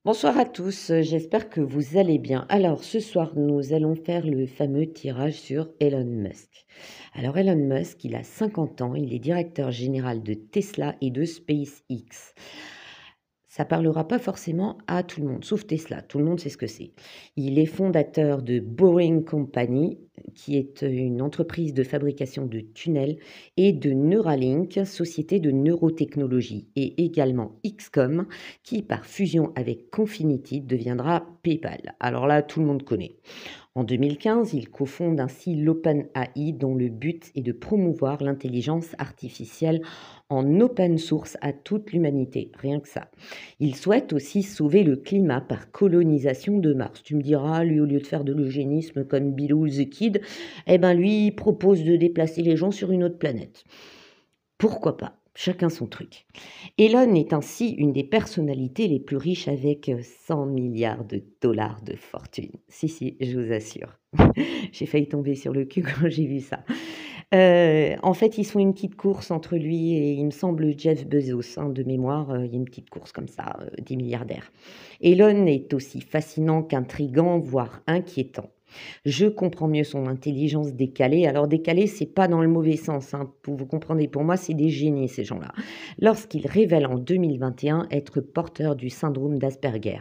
Bonsoir à tous, j'espère que vous allez bien. Alors ce soir, nous allons faire le fameux tirage sur Elon Musk. Alors Elon Musk, il a 50 ans, il est directeur général de Tesla et de SpaceX. Ça parlera pas forcément à tout le monde, sauf Tesla. Tout le monde sait ce que c'est. Il est fondateur de Boring Company, qui est une entreprise de fabrication de tunnels, et de Neuralink, société de neurotechnologie, et également XCOM, qui par fusion avec Confinity deviendra PayPal. Alors là, tout le monde connaît. En 2015, il cofonde ainsi l'OpenAI dont le but est de promouvoir l'intelligence artificielle en open source à toute l'humanité, rien que ça. Il souhaite aussi sauver le climat par colonisation de Mars. Tu me diras, lui, au lieu de faire de l'eugénisme comme Bilou the Kid, eh ben lui, il propose de déplacer les gens sur une autre planète. Pourquoi pas? Chacun son truc. Elon est ainsi une des personnalités les plus riches avec 100 milliards de dollars de fortune. Si, je vous assure. J'ai failli tomber sur le cul quand j'ai vu ça. En fait, ils font une petite course entre lui et il me semble Jeff Bezos, hein, de mémoire, il y a une petite course comme ça, des milliardaires. Elon est aussi fascinant qu'intrigant, voire inquiétant. Je comprends mieux son intelligence décalée. Alors décalée, c'est pas dans le mauvais sens, hein, vous comprenez, pour moi, c'est des génies ces gens-là. Lorsqu'il révèle en 2021 être porteur du syndrome d'Asperger.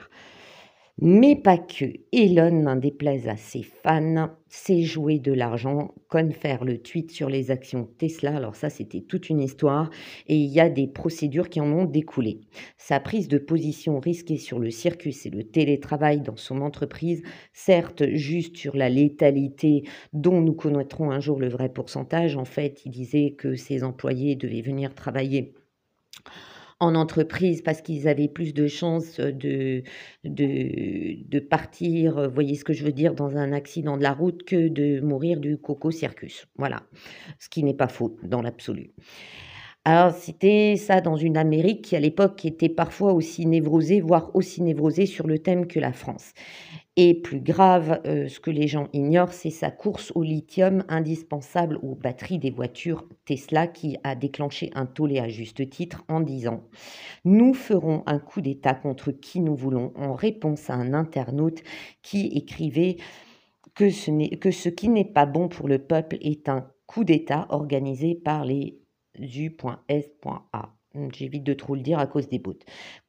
Mais pas que. Elon, n'en déplaise à ses fans, sait jouer de l'argent, comme faire le tweet sur les actions Tesla. Alors ça, c'était toute une histoire et il y a des procédures qui en ont découlé. Sa prise de position risquée sur le circus et le télétravail dans son entreprise, certes juste sur la létalité dont nous connaîtrons un jour le vrai pourcentage. En fait, il disait que ses employés devaient venir travailler en entreprise parce qu'ils avaient plus de chances de partir, voyez ce que je veux dire, dans un accident de la route que de mourir du coco circus. Voilà, ce qui n'est pas faux dans l'absolu. Alors, c'était ça dans une Amérique qui, à l'époque, était parfois aussi névrosée, voire aussi névrosée sur le thème que la France. Et plus grave, ce que les gens ignorent, c'est sa course au lithium indispensable aux batteries des voitures Tesla qui a déclenché un tollé à juste titre en disant: «Nous ferons un coup d'État contre qui nous voulons», en réponse à un internaute qui écrivait que ce qui n'est pas bon pour le peuple est un coup d'État organisé par les U.S.A. J'évite de trop le dire à cause des bots.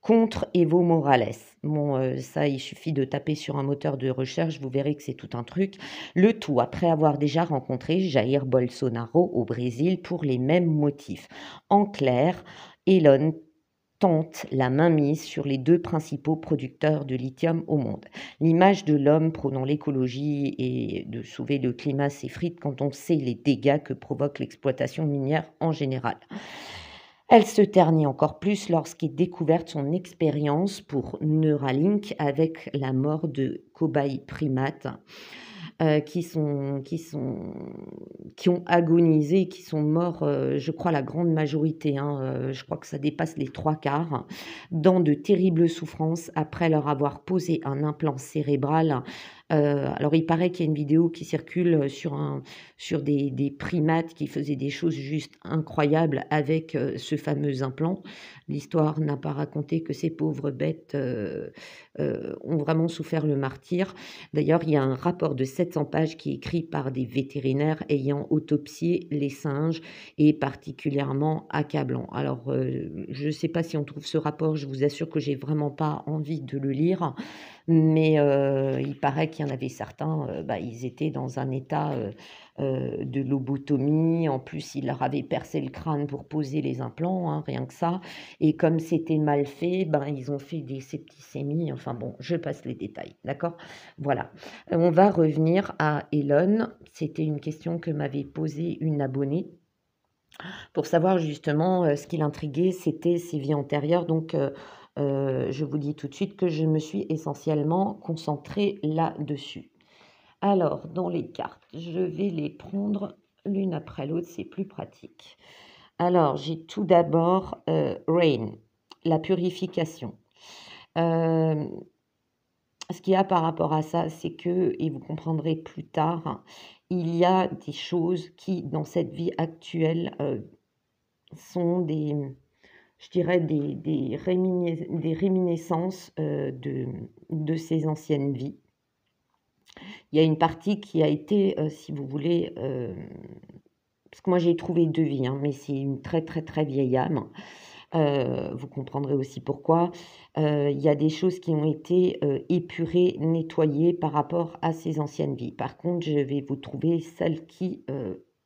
Contre Evo Morales. Bon, ça, il suffit de taper sur un moteur de recherche, vous verrez que c'est tout un truc. Le tout après avoir déjà rencontré Jair Bolsonaro au Brésil pour les mêmes motifs. En clair, Elon tente la mainmise sur les deux principaux producteurs de lithium au monde. L'image de l'homme prônant l'écologie et de sauver le climat s'effrite quand on sait les dégâts que provoque l'exploitation minière en général. Elle se ternit encore plus lorsqu'est découverte son expérience pour Neuralink avec la mort de cobayes primates qui ont agonisé, qui sont morts, je crois la grande majorité, hein, je crois que ça dépasse les 3/4, dans de terribles souffrances après leur avoir posé un implant cérébral. Alors il paraît qu'il y a une vidéo qui circule, sur des primates qui faisaient des choses juste incroyables avec, ce fameux implant. L'histoire n'a pas raconté que ces pauvres bêtes, ont vraiment souffert le martyre. D'ailleurs, il y a un rapport de 700 pages qui est écrit par des vétérinaires ayant autopsié les singes et particulièrement accablant. Alors, je ne sais pas si on trouve ce rapport, je vous assure que j'ai vraiment pas envie de le lire, mais il paraît qu'il y en avait certains, ils étaient dans un état, de lobotomie. En plus, il leur avait percé le crâne pour poser les implants, hein, rien que ça, et comme c'était mal fait, ils ont fait des septicémies. Enfin bon, je passe les détails, d'accord? Voilà. On va revenir à Elon. C'était une question que m'avait posée une abonnée pour savoir justement, ce qui l'intriguait, c'était ses vies antérieures. Donc, je vous dis tout de suite que je me suis essentiellement concentrée là-dessus. Alors, dans les cartes, je vais les prendre l'une après l'autre, c'est plus pratique. Alors, j'ai tout d'abord, Rain, la purification. Hem, Ce qu'il y a par rapport à ça, c'est que, et vous comprendrez plus tard, il y a des choses qui, dans cette vie actuelle, sont des je dirais, des réminiscences de ses anciennes vies. Il y a une partie qui a été, si vous voulez, parce que moi j'ai trouvé 2 vies, hein, mais c'est une très, très, très vieille âme. Vous comprendrez aussi pourquoi. Il y a des choses qui ont été, épurées, nettoyées par rapport à ses anciennes vies. Par contre, je vais vous trouver celle qui,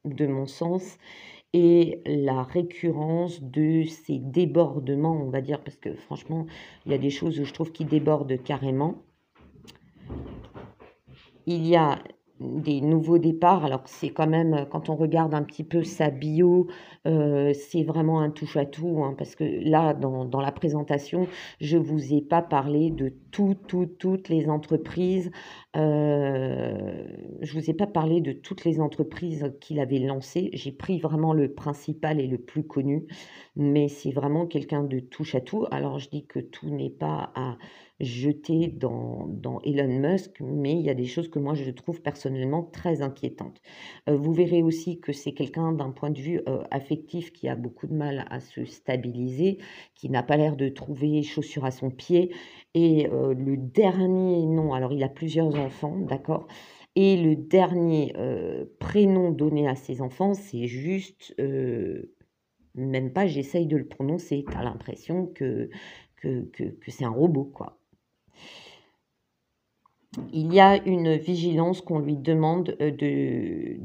de mon sens, est la récurrence de ces débordements, on va dire, parce que franchement, il y a des choses où je trouve qu'ils débordent carrément. Il y a des nouveaux départs. Alors c'est quand même, quand on regarde un petit peu sa bio, c'est vraiment un touche à tout, hein, parce que là, dans la présentation, je vous ai pas parlé de toutes les entreprises, je vous ai pas parlé de toutes les entreprises qu'il avait lancées. J'ai pris vraiment le principal et le plus connu, mais c'est vraiment quelqu'un de touche à tout. Alors je dis que tout n'est pas à jeter dans Elon Musk, mais il y a des choses que moi je trouve personnellement très inquiétantes. Vous verrez aussi que c'est quelqu'un d'un point de vue, affectif qui a beaucoup de mal à se stabiliser, qui n'a pas l'air de trouver chaussure à son pied et le dernier nom, alors il a plusieurs enfants, d'accord? Et le dernier, prénom donné à ses enfants, c'est juste, même pas j'essaye de le prononcer, tu as l'impression que c'est un robot, quoi. Il y a une vigilance qu'on lui demande, je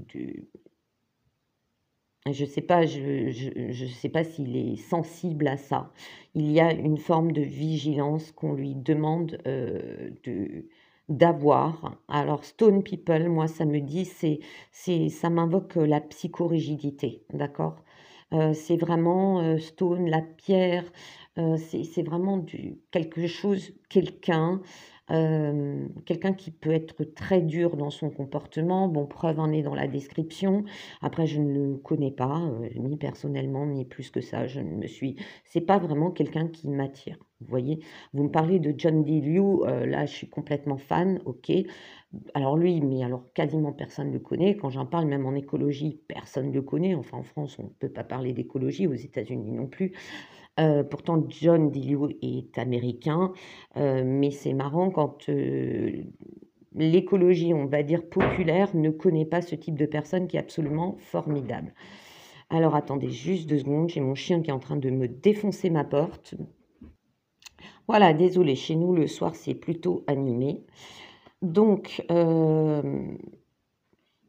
sais pas, je sais pas s'il est sensible à ça. Il y a une forme de vigilance qu'on lui demande, d'avoir. Alors stone people, moi ça me dit ça m'invoque, la psychorigidité, d'accord? C'est vraiment, stone, la pierre, c'est vraiment du quelque chose, quelqu'un qui peut être très dur dans son comportement. Bon, preuve en est dans la description. Après, je ne le connais pas, ni personnellement, ni plus que ça. C'est pas vraiment quelqu'un qui m'attire. Vous voyez? Vous me parlez de John D. Liu, là, je suis complètement fan, OK. Alors lui, mais alors quasiment personne ne le connaît. Quand j'en parle, même en écologie, personne ne le connaît. Enfin, en France, on ne peut pas parler d'écologie, aux États-Unis non plus. Pourtant John D. Liu est américain, mais c'est marrant quand, l'écologie, on va dire populaire, ne connaît pas ce type de personne qui est absolument formidable. Alors attendez juste 2 secondes, j'ai mon chien qui est en train de me défoncer ma porte. Voilà, désolé, chez nous le soir c'est plutôt animé. Donc,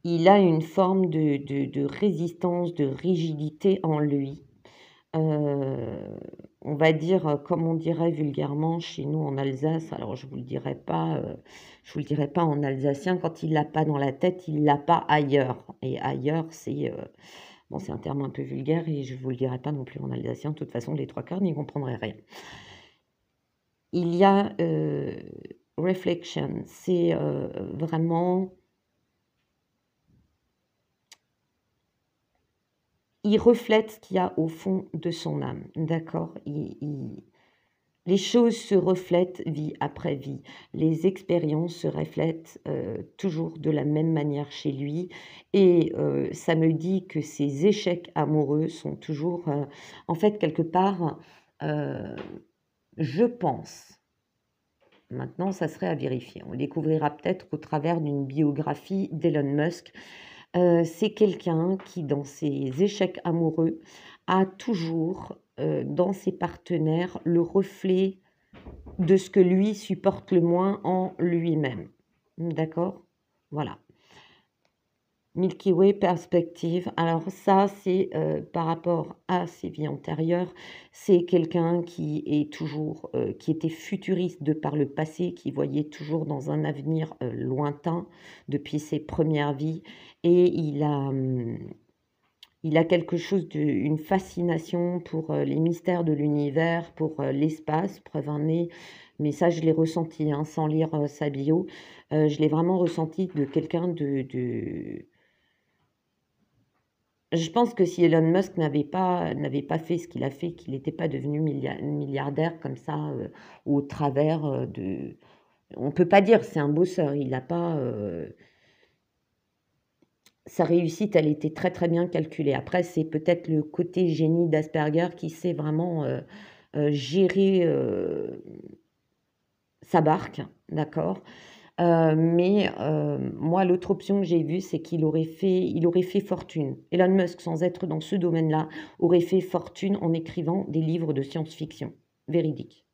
il a une forme de résistance, de rigidité en lui. On va dire, comme on dirait vulgairement chez nous en Alsace, alors je vous le dirai pas en alsacien, quand il l'a pas dans la tête, il l'a pas ailleurs et ailleurs, bon, c'est un terme un peu vulgaire et je vous le dirai pas non plus en alsacien. De toute façon, les 3 quarts n'y comprendraient rien. Il y a, reflection, c'est, vraiment il reflète ce qu'il y a au fond de son âme, d'accord? Les choses se reflètent vie après vie. Les expériences se reflètent, toujours de la même manière chez lui et ça me dit que ses échecs amoureux sont toujours, en fait, quelque part, heu, je pense, maintenant ça serait à vérifier, on le découvrira peut-être au travers d'une biographie d'Elon Musk. C'est quelqu'un qui, dans ses échecs amoureux, a toujours, dans ses partenaires, le reflet de ce que lui supporte le moins en lui-même. D'accord? Voilà. Milky Way perspective. Alors ça, c'est, par rapport à ses vies antérieures. C'est quelqu'un qui est toujours, qui était futuriste de par le passé, qui voyait toujours dans un avenir, lointain depuis ses premières vies et il a quelque chose une fascination pour, les mystères de l'univers, pour, l'espace, preuve en est, mais ça je l'ai ressenti, hein, sans lire, sa bio. Je l'ai vraiment ressenti de quelqu'un de je pense que si Elon Musk n'avait pas fait ce qu'il a fait, qu'il n'était pas devenu milliardaire comme ça, au travers, de on peut pas dire, c'est un bosseur, il a pas, sa réussite, elle était très, très bien calculée. Après, c'est peut-être le côté génie d'Asperger qui sait vraiment, gérer, sa barque, d'accord? Mais moi, l'autre option que j'ai vue, c'est qu'il aurait fait fortune. Elon Musk, sans être dans ce domaine-là, aurait fait fortune en écrivant des livres de science-fiction véridiques.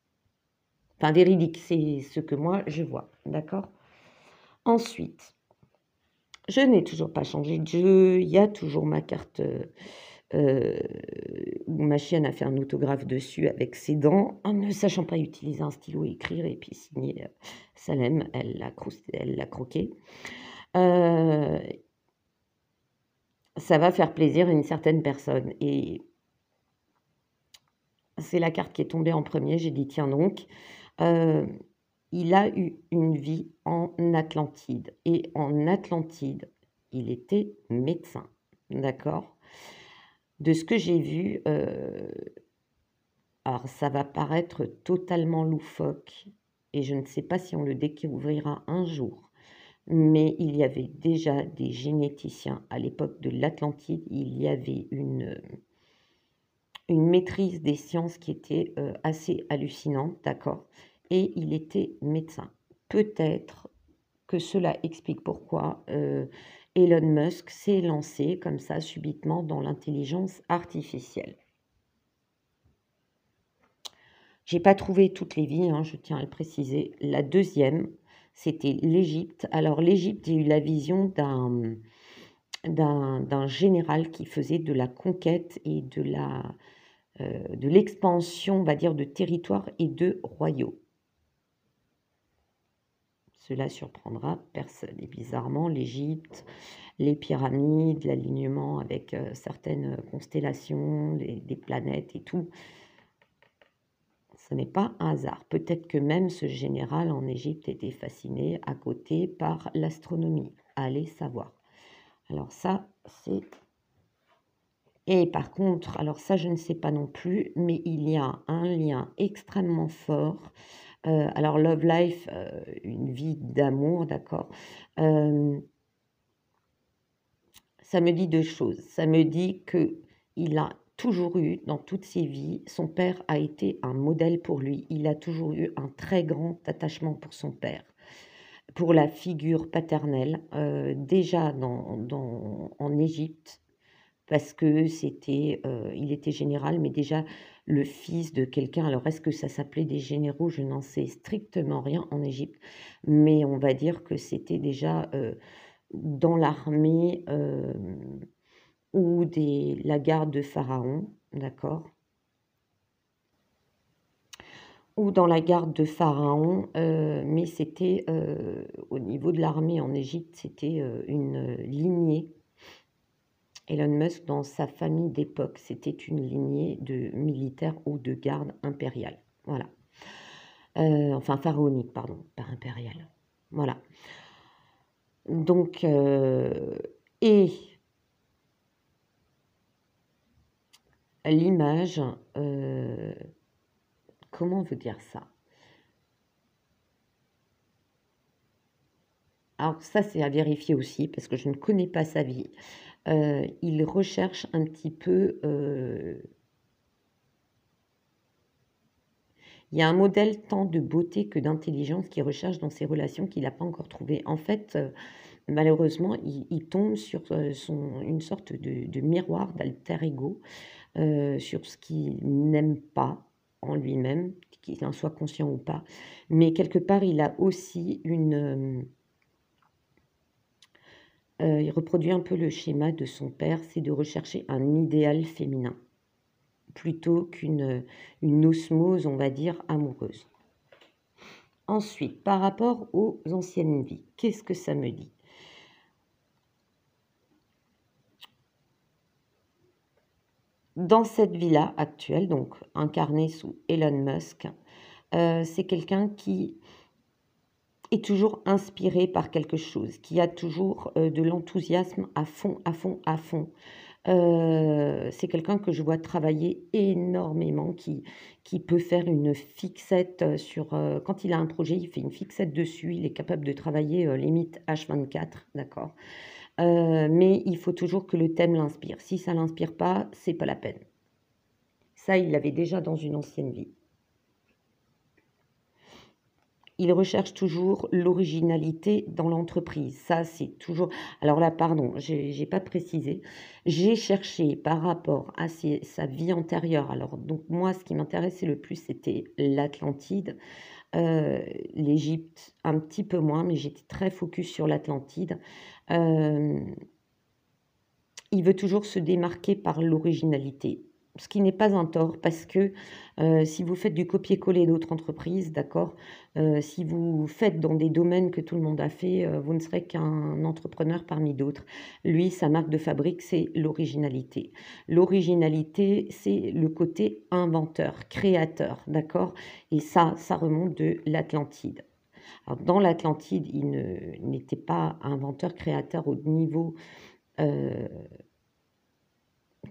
Enfin, véridiques, c'est ce que moi je vois, d'accord? Ensuite, je n'ai toujours pas changé de jeu, il y a toujours ma carte, heu, où ma chienne a fait un autographe dessus avec ses dents. En ne sachant pas utiliser un stylo, écrire et puis signer, Salem, elle l'a croqué. Heu, Ça va faire plaisir à une certaine personne et c'est la carte qui est tombée en premier. J'ai dit: «Tiens donc». Heu, il a eu une vie en Atlantide et en Atlantide, il était médecin, d'accord? De ce que j'ai vu, alors ça va paraître totalement loufoque et je ne sais pas si on le découvrira un jour, mais il y avait déjà des généticiens à l'époque de l'Atlantide. Il y avait une maîtrise des sciences qui était, assez hallucinante, d'accord? Et il était médecin. Peut-être que cela explique pourquoi, Elon Musk s'est lancé comme ça subitement dans l'intelligence artificielle. J'ai pas trouvé toutes les vies, hein, je tiens à le préciser. La deuxième, c'était l'Égypte. Alors l'Égypte, j'ai eu la vision d'un général qui faisait de la conquête et de l'expansion, on va dire, de territoires et de royaumes. Cela surprendra personne. Et bizarrement, l'Égypte, les pyramides, l'alignement avec certaines constellations, des planètes et tout, ce n'est pas un hasard. Peut-être que même ce général en Égypte était fasciné à côté par l'astronomie. Allez savoir. Alors ça, c'est... Et par contre, alors ça, je ne sais pas non plus, mais il y a un lien extrêmement fort. Alors Love Life, une vie d'amour, d'accord. Ça me dit deux choses. Ça me dit que il a toujours eu, dans toutes ses vies, son père a été un modèle pour lui. Il a toujours eu un très grand attachement pour son père, pour la figure paternelle, déjà en Égypte, parce que il était général, mais déjà le fils de quelqu'un. Alors, est-ce que ça s'appelait des généraux? Je n'en sais strictement rien en Égypte, mais on va dire que c'était déjà dans l'armée ou la garde de Pharaon, d'accord? Ou dans la garde de Pharaon, mais c'était au niveau de l'armée en Égypte, c'était une lignée. Elon Musk, dans sa famille d'époque, c'était une lignée de militaires ou de garde impériale. Voilà. Enfin, pharaonique, pardon, pas impériale. Voilà. Donc, et l'image, comment on veut dire ça? Alors ça, c'est à vérifier aussi parce que je ne connais pas sa vie. Il recherche un petit peu, il y a un modèle tant de beauté que d'intelligence qu'il recherche dans ses relations qu'il n'a pas encore trouvé. En fait, malheureusement, il tombe sur, une sorte de miroir d'alter ego, sur ce qu'il n'aime pas en lui-même, qu'il en soit conscient ou pas. Mais quelque part, il a aussi il reproduit un peu le schéma de son père, c'est de rechercher un idéal féminin plutôt une osmose, on va dire, amoureuse. Ensuite, par rapport aux anciennes vies, qu'est-ce que ça me dit? Dans cette vie-là actuelle, donc incarnée sous Elon Musk, c'est quelqu'un qui est toujours inspiré par quelque chose, qui a toujours de l'enthousiasme à fond, à fond, à fond. C'est quelqu'un que je vois travailler énormément, qui peut faire une fixette sur... quand il a un projet, il fait une fixette dessus, il est capable de travailler limite H24, d'accord. mais il faut toujours que le thème l'inspire. Si ça l'inspire pas, c'est pas la peine. Ça, il l'avait déjà dans une ancienne vie. Il recherche toujours l'originalité dans l'entreprise. Ça, c'est toujours... Alors là, pardon, j'ai pas précisé. J'ai cherché par rapport à sa vie antérieure. Alors, donc moi, ce qui m'intéressait le plus, c'était l'Atlantide. L'Égypte, un petit peu moins, mais j'étais très focus sur l'Atlantide. Il veut toujours se démarquer par l'originalité. Ce qui n'est pas un tort parce que si vous faites du copier-coller d'autres entreprises, d'accord, si vous faites dans des domaines que tout le monde a fait, vous ne serez qu'un entrepreneur parmi d'autres. Lui, sa marque de fabrique, c'est l'originalité. L'originalité, c'est le côté inventeur, créateur, d'accord, et ça remonte de l'Atlantide. Alors, dans l'Atlantide, il n'était pas inventeur, créateur au niveau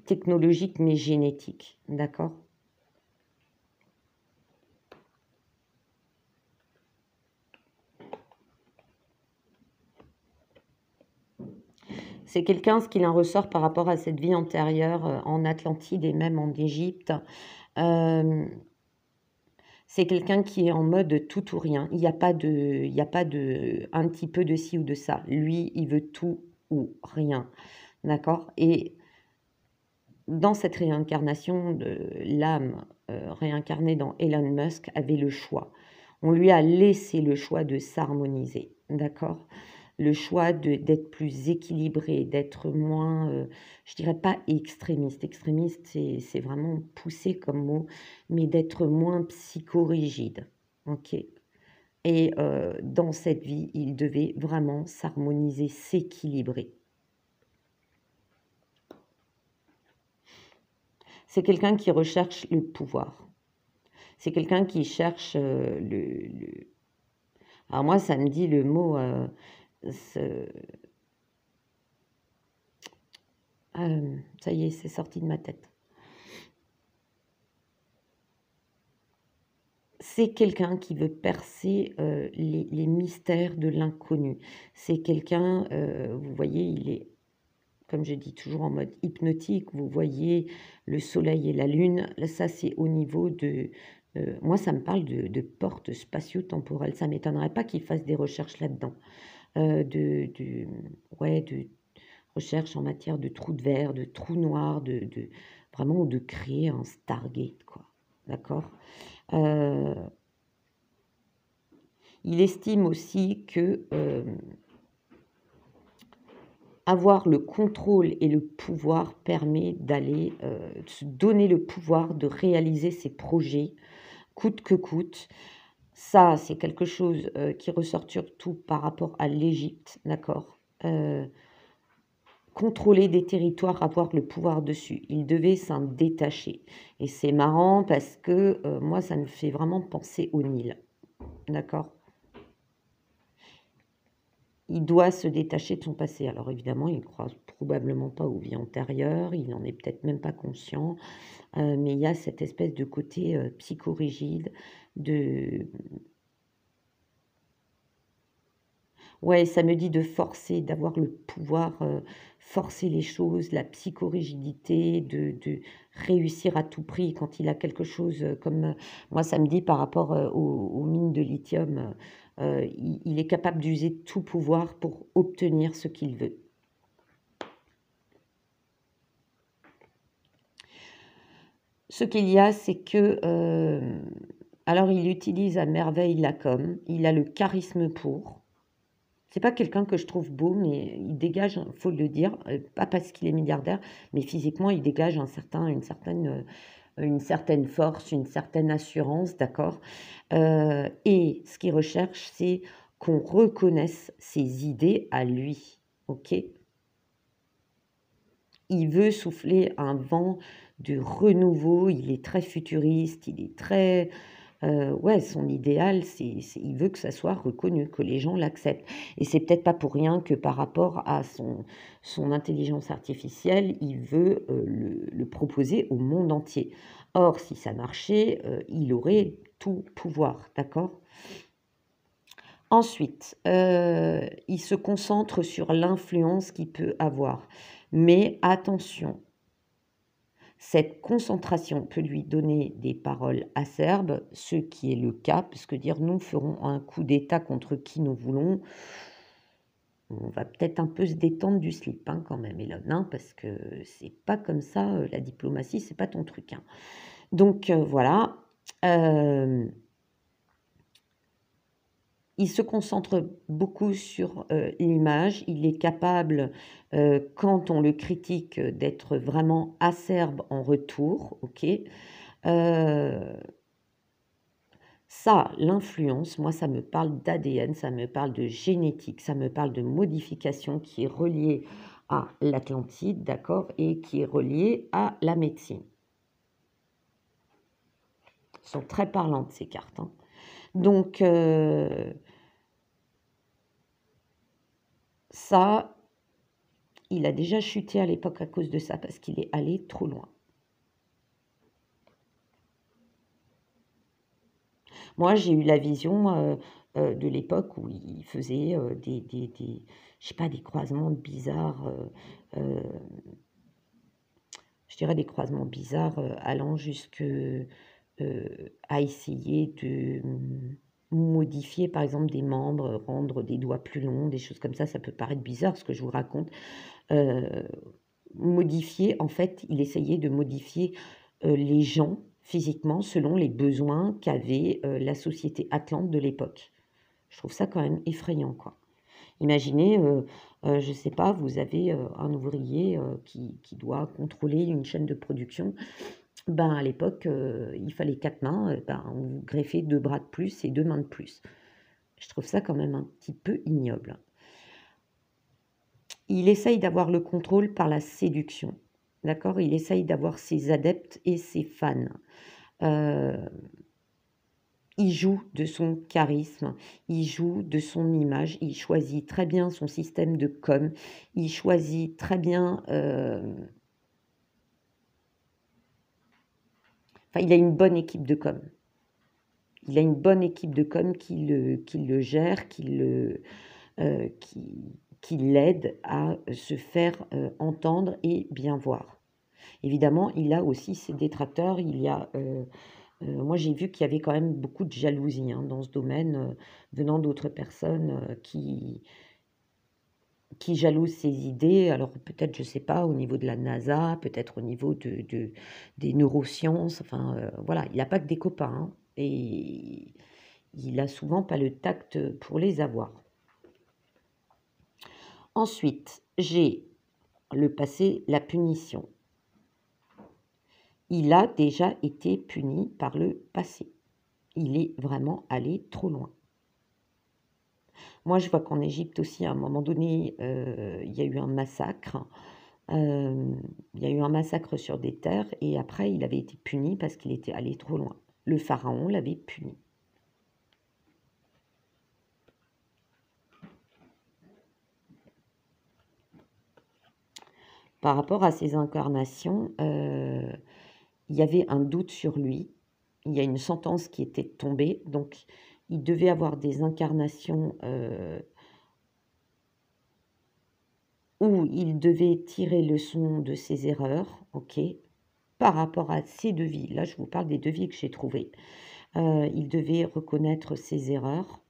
technologique, mais génétique, d'accord? C'est quelqu'un, ce qu'il en ressort par rapport à cette vie antérieure en Atlantide et même en Égypte. C'est quelqu'un qui est en mode tout ou rien. Il n'y a pas de un petit peu de ci ou de ça. Lui, il veut tout ou rien, d'accord? Et dans cette réincarnation, l'âme réincarnée dans Elon Musk avait le choix. On lui a laissé le choix de s'harmoniser, d'accord? Le choix d'être plus équilibré, d'être moins, je dirais pas extrémiste. Extrémiste, c'est vraiment poussé comme mot, mais d'être moins psychorigide, ok? Et dans cette vie, il devait vraiment s'harmoniser, s'équilibrer. C'est quelqu'un qui recherche le pouvoir. C'est quelqu'un qui cherche Alors moi, ça me dit le mot... ça y est, c'est sorti de ma tête. C'est quelqu'un qui veut percer les mystères de l'inconnu. C'est quelqu'un, vous voyez, il est, comme je dis, toujours en mode hypnotique. Vous voyez le soleil et la lune. Là, ça, c'est au niveau de... moi, ça me parle de portes spatio-temporelles. Ça ne m'étonnerait pas qu'il fasse des recherches là-dedans. De recherche en matière de trous de verre, de trous noirs, vraiment de créer un Stargate, quoi. D'accord? Il estime aussi que avoir le contrôle et le pouvoir permet d'aller se donner le pouvoir de réaliser ses projets coûte que coûte. Ça, c'est quelque chose qui ressort surtout par rapport à l'Égypte, d'accord? Contrôler des territoires, avoir le pouvoir dessus. Il devait s'en détacher. Et c'est marrant parce que moi, ça me fait vraiment penser au Nil, d'accord? Il doit se détacher de son passé. Alors évidemment, il ne croit probablement pas aux vies antérieures, il n'en est peut-être même pas conscient, mais il y a cette espèce de côté psychorigide, de... Ouais, ça me dit de forcer, d'avoir le pouvoir, forcer les choses, la psychorigidité, de réussir à tout prix quand il a quelque chose comme... moi, ça me dit par rapport aux mines de lithium, il est capable d'user tout pouvoir pour obtenir ce qu'il veut. Ce qu'il y a, c'est que... alors, il utilise à merveille la com, il a le charisme pour... C'est pas quelqu'un que je trouve beau, mais il dégage, faut le dire, pas parce qu'il est milliardaire, mais physiquement, il dégage une certaine force, une certaine assurance, d'accord? Et ce qu'il recherche, c'est qu'on reconnaisse ses idées à lui, ok? Il veut souffler un vent de renouveau, il est très futuriste, il est très... ouais, son idéal, il veut que ça soit reconnu, que les gens l'acceptent. Et c'est peut-être pas pour rien que par rapport à son intelligence artificielle, il veut le proposer au monde entier. Or, si ça marchait, il aurait tout pouvoir, d'accord? Ensuite, il se concentre sur l'influence qu'il peut avoir. Mais attention, cette concentration peut lui donner des paroles acerbes, ce qui est le cas, parce que dire nous ferons un coup d'État contre qui nous voulons, on va peut-être un peu se détendre du slip hein, quand même, Elon, hein, parce que c'est pas comme ça, la diplomatie, c'est pas ton truc. Hein. Donc voilà. Il se concentre beaucoup sur l'image. Il est capable, quand on le critique, d'être vraiment acerbe en retour. Ok. Ça, l'influence, moi, ça me parle d'ADN, ça me parle de génétique, ça me parle de modification qui est reliée à l'Atlantide, d'accord, et qui est reliée à la médecine. Elles sont très parlantes, ces cartes. Hein. Donc, ça, il a déjà chuté à l'époque à cause de ça, parce qu'il est allé trop loin. Moi, j'ai eu la vision de l'époque où il faisait je sais pas, des croisements bizarres, je dirais des croisements bizarres allant jusque à essayer de modifier, par exemple, des membres, rendre des doigts plus longs, des choses comme ça peut paraître bizarre ce que je vous raconte. Modifier, en fait, il essayait de modifier les gens physiquement selon les besoins qu'avait la société atlante de l'époque. Je trouve ça quand même effrayant, quoi. Imaginez, je ne sais pas, vous avez un ouvrier qui doit contrôler une chaîne de production. Ben, à l'époque, il fallait 4 mains, ben, on vous greffait 2 bras de plus et 2 mains de plus. Je trouve ça quand même un petit peu ignoble. Il essaye d'avoir le contrôle par la séduction. D'accord? Il essaye d'avoir ses adeptes et ses fans. Il joue de son charisme, il joue de son image, il choisit très bien son système de com, il choisit très bien... Enfin, il a une bonne équipe de com. Il a une bonne équipe de com qui le gère, qui l'aide à se faire entendre et bien voir. Évidemment, il a aussi ses détracteurs. Il y a, moi, j'ai vu qu'il y avait quand même beaucoup de jalousie hein, dans ce domaine, venant d'autres personnes qui jalousent ses idées. Alors peut-être, je ne sais pas, au niveau de la NASA, peut-être au niveau des neurosciences. Enfin, voilà, il n'a pas que des copains. Hein, et il n'a souvent pas le tact pour les avoir. Ensuite, j'ai le passé, la punition. Il a déjà été puni par le passé. Il est vraiment allé trop loin. Moi, je vois qu'en Égypte aussi, à un moment donné, il y a eu un massacre. Il y a eu un massacre sur des terres et après, il avait été puni parce qu'il était allé trop loin. Le pharaon l'avait puni. Par rapport à ses incarnations, il y avait un doute sur lui. Il y a une sentence qui était tombée, donc il devait avoir des incarnations où il devait tirer leçon de ses erreurs, ok, par rapport à ses devis. Là, je vous parle des devis que j'ai trouvés. Il devait reconnaître ses erreurs.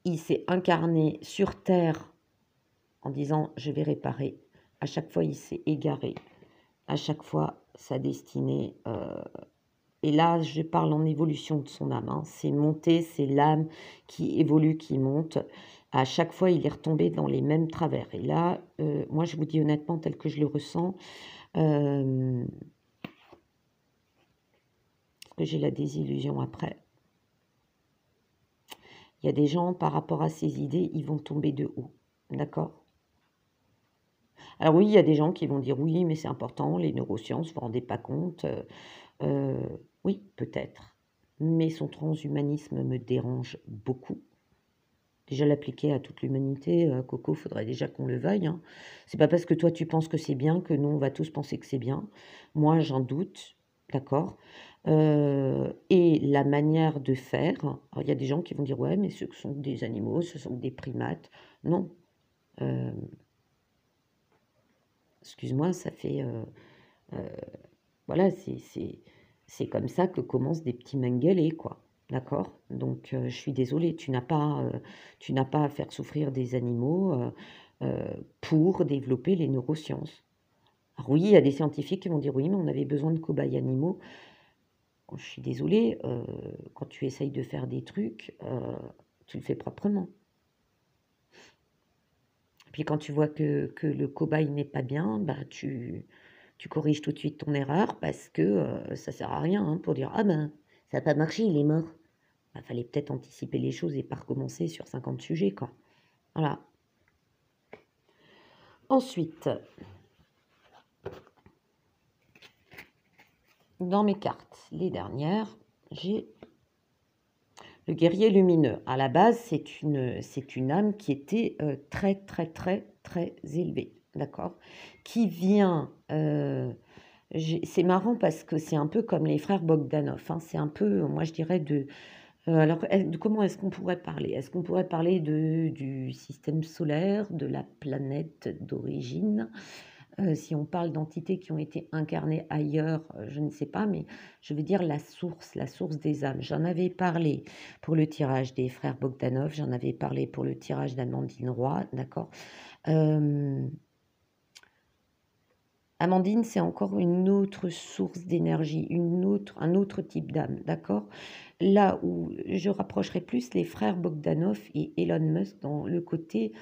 Il s'est incarné sur Terre en disant « je vais réparer ». À chaque fois, il s'est égaré. À chaque fois, sa destinée... et là, je parle en évolution de son âme. Hein. C'est monter, c'est l'âme qui évolue, qui monte. À chaque fois, il est retombé dans les mêmes travers. Et là, moi, je vous dis honnêtement, tel que je le ressens, parce que j'ai la désillusion après. Il y a des gens, par rapport à ces idées, ils vont tomber de haut. D'accord? Alors oui, il y a des gens qui vont dire oui, mais c'est important, les neurosciences, vous ne vous rendez pas compte. Oui, peut-être. Mais son transhumanisme me dérange beaucoup. Déjà l'appliquer à toute l'humanité, Coco, faudrait déjà qu'on le veuille. Hein. C'est pas parce que toi tu penses que c'est bien que nous on va tous penser que c'est bien. Moi j'en doute. d'accord? Et la manière de faire, alors il y a des gens qui vont dire: «Ouais, mais ce sont des animaux, ce sont des primates». Non, heu, excuse-moi, ça fait, heu, voilà, c'est comme ça que commencent des petits Mengele, quoi, d'accord? Donc je suis désolée, tu n'as pas à faire souffrir des animaux, pour développer les neurosciences. Alors oui, il y a des scientifiques qui vont dire: «Oui, mais on avait besoin de cobayes animaux». Je suis désolée, quand tu essayes de faire des trucs, tu le fais proprement. Puis quand tu vois que le cobaye n'est pas bien, bah, tu corriges tout de suite ton erreur parce que, ça sert à rien, hein, pour dire: «Ah ben, ça a pas marché, il est mort». Bah, fallait peut-être anticiper les choses et pas recommencer sur 50 sujets, quoi. Voilà. Ensuite, dans mes cartes, les dernières, j'ai le guerrier lumineux. À la base, c'est une âme qui était, très, très, très, très élevée, d'accord? Qui vient, c'est marrant parce que c'est un peu comme les frères Bogdanov, hein. C'est un peu, moi je dirais alors de comment est-ce qu'on pourrait parler? Est-ce qu'on pourrait parler du système solaire, de la planète d'origine? Si on parle d'entités qui ont été incarnées ailleurs, je ne sais pas, mais je veux dire la source des âmes. J'en avais parlé pour le tirage des frères Bogdanov, j'en avais parlé pour le tirage d'Amandine Roy, d'accord? Hem, Amandine, c'est encore une autre source d'énergie, un autre type d'âme, d'accord? Là où je rapprocherais plus les frères Bogdanov et Elon Musk dans le côté,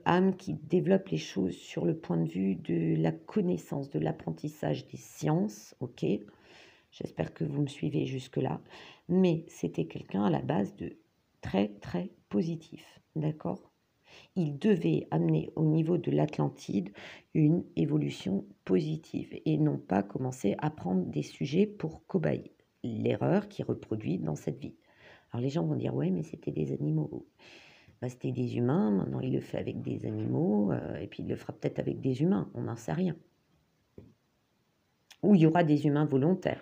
âme qui développe les choses sur le point de vue de la connaissance, de l'apprentissage des sciences, OK? J'espère que vous me suivez jusque-là. Mais c'était quelqu'un à la base de très, très positif, d'accord? Il devait amener au niveau de l'Atlantide une évolution positive et non pas commencer à prendre des sujets pour cobaye. L'erreur qui reproduit dans cette vie. Alors les gens vont dire: «Ouais, mais c'était des animaux». Bah, c'était des humains, maintenant il le fait avec des animaux, et puis il le fera peut-être avec des humains, on n'en sait rien. Ou il y aura des humains volontaires.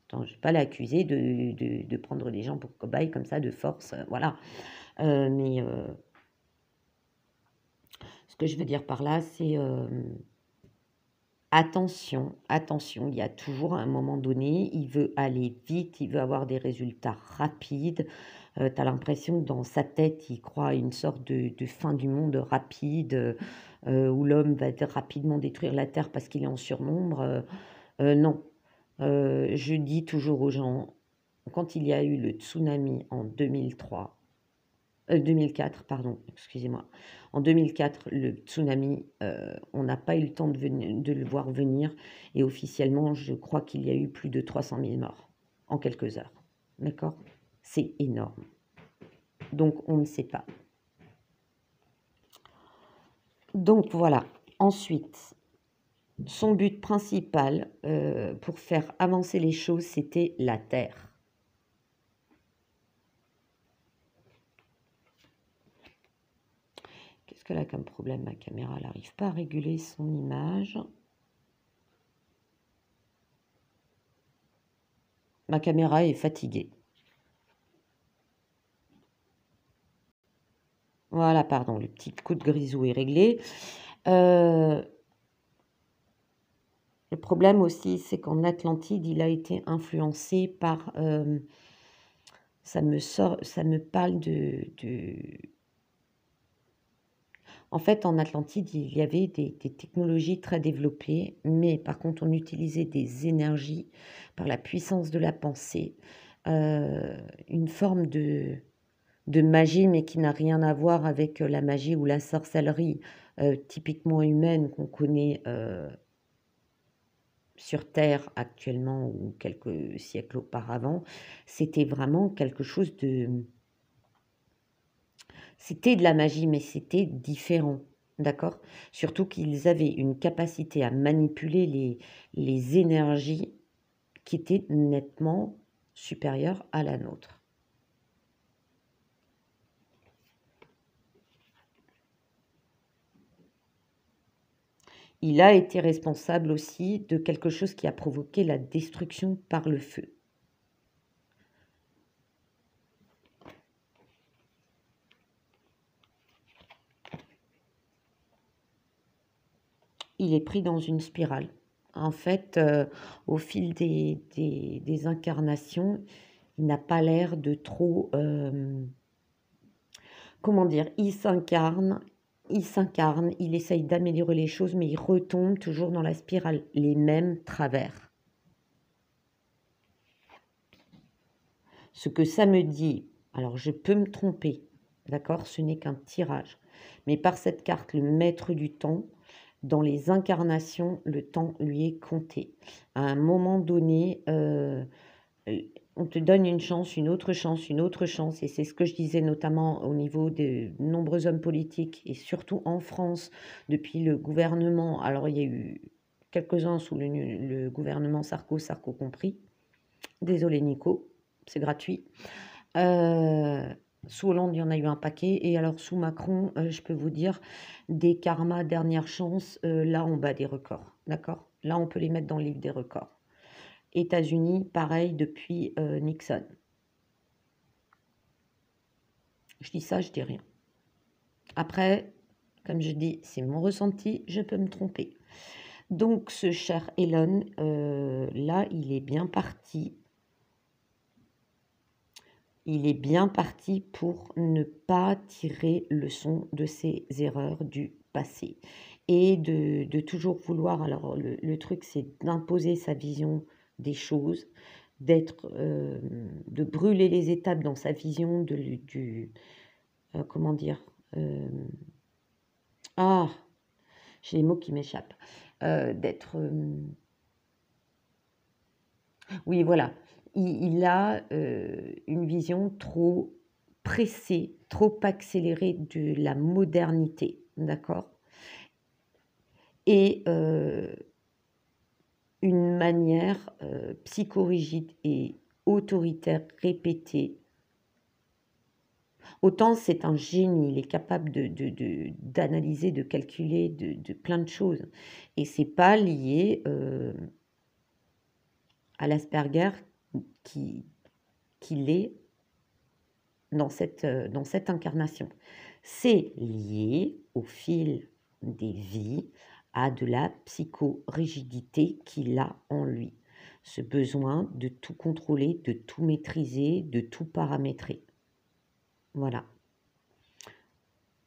Attends, je ne vais pas l'accuser de prendre les gens pour cobayes comme ça de force, voilà. Mais ce que je veux dire par là, c'est, attention, attention, il y a toujours un moment donné, il veut aller vite, il veut avoir des résultats rapides. Tu as l'impression que dans sa tête, il croit à une sorte de fin du monde rapide, où l'homme va rapidement détruire la terre parce qu'il est en surnombre. Non. Je dis toujours aux gens, quand il y a eu le tsunami en 2003, 2004, pardon, excusez-moi. En 2004, le tsunami, on n'a pas eu le temps de le voir venir et officiellement, je crois qu'il y a eu plus de 300 000 morts en quelques heures. D'accord? C'est énorme. Donc on ne sait pas. Donc voilà. Ensuite, son but principal, pour faire avancer les choses, c'était la Terre. Qu'est-ce qu'elle a comme problème? Ma caméra, elle n'arrive pas à réguler son image. Ma caméra est fatiguée. Voilà, pardon, le petit coup de grisou est réglé. Le problème aussi, c'est qu'en Atlantide, il a été influencé par, ça me parle en fait, en Atlantide, il y avait des technologies très développées, mais par contre, on utilisait des énergies par la puissance de la pensée, une forme de magie, mais qui n'a rien à voir avec, la magie ou la sorcellerie, typiquement humaine qu'on connaît, sur terre actuellement ou quelques siècles auparavant. C'était vraiment quelque chose c'était de la magie, mais c'était différent, d'accord? Surtout qu'ils avaient une capacité à manipuler les énergies qui étaient nettement supérieures à la nôtre. il a été responsable aussi de quelque chose qui a provoqué la destruction par le feu. Il est pris dans une spirale. En fait, au fil des incarnations, il n'a pas l'air de trop... comment dire? Il s'incarne, il essaye d'améliorer les choses, mais il retombe toujours dans la spirale, les mêmes travers. Ce que ça me dit, alors je peux me tromper, d'accord? Ce n'est qu'un tirage. Mais par cette carte, le maître du temps, dans les incarnations, le temps lui est compté. À un moment donné, on te donne une chance, une autre chance, une autre chance. Et c'est ce que je disais notamment au niveau de nombreux hommes politiques, et surtout en France, depuis le gouvernement. Alors, il y a eu quelques-uns sous le gouvernement Sarko compris. Désolé Nico, c'est gratuit. Sous Hollande, il y en a eu un paquet. Et alors, sous Macron, je peux vous dire, des karmas dernière chance, là, on bat des records. D'accord? Là, on peut les mettre dans le livre des records. États-Unis, pareil depuis Nixon. Je dis ça, je dis rien. Après, comme je dis, c'est mon ressenti, je peux me tromper. Donc, ce cher Elon, là, il est bien parti. Il est bien parti pour ne pas tirer leçon de ses erreurs du passé. Et de toujours vouloir, alors le truc, c'est d'imposer sa vision des choses, de brûler les étapes dans sa vision comment dire, j'ai les mots qui m'échappent, oui, voilà, il a une vision trop pressée, trop accélérée de la modernité, d'accord? Et une manière psychorigide et autoritaire répétée. Autant c'est un génie, il est capable d'analyser, de calculer, de plein de choses. Et c'est pas lié à l'Asperger qu'il est dans cette incarnation. C'est lié au fil des vies à de la psychorigidité qu'il a en lui. Ce besoin de tout contrôler, de tout maîtriser, de tout paramétrer. Voilà.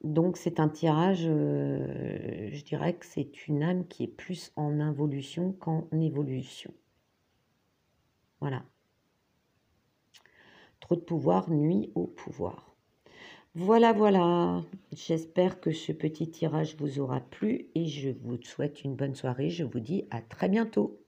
Donc c'est un tirage, je dirais que c'est une âme qui est plus en involution qu'en évolution. Voilà. Trop de pouvoir nuit au pouvoir. Voilà, voilà. J'espère que ce petit tirage vous aura plu et je vous souhaite une bonne soirée. Je vous dis à très bientôt.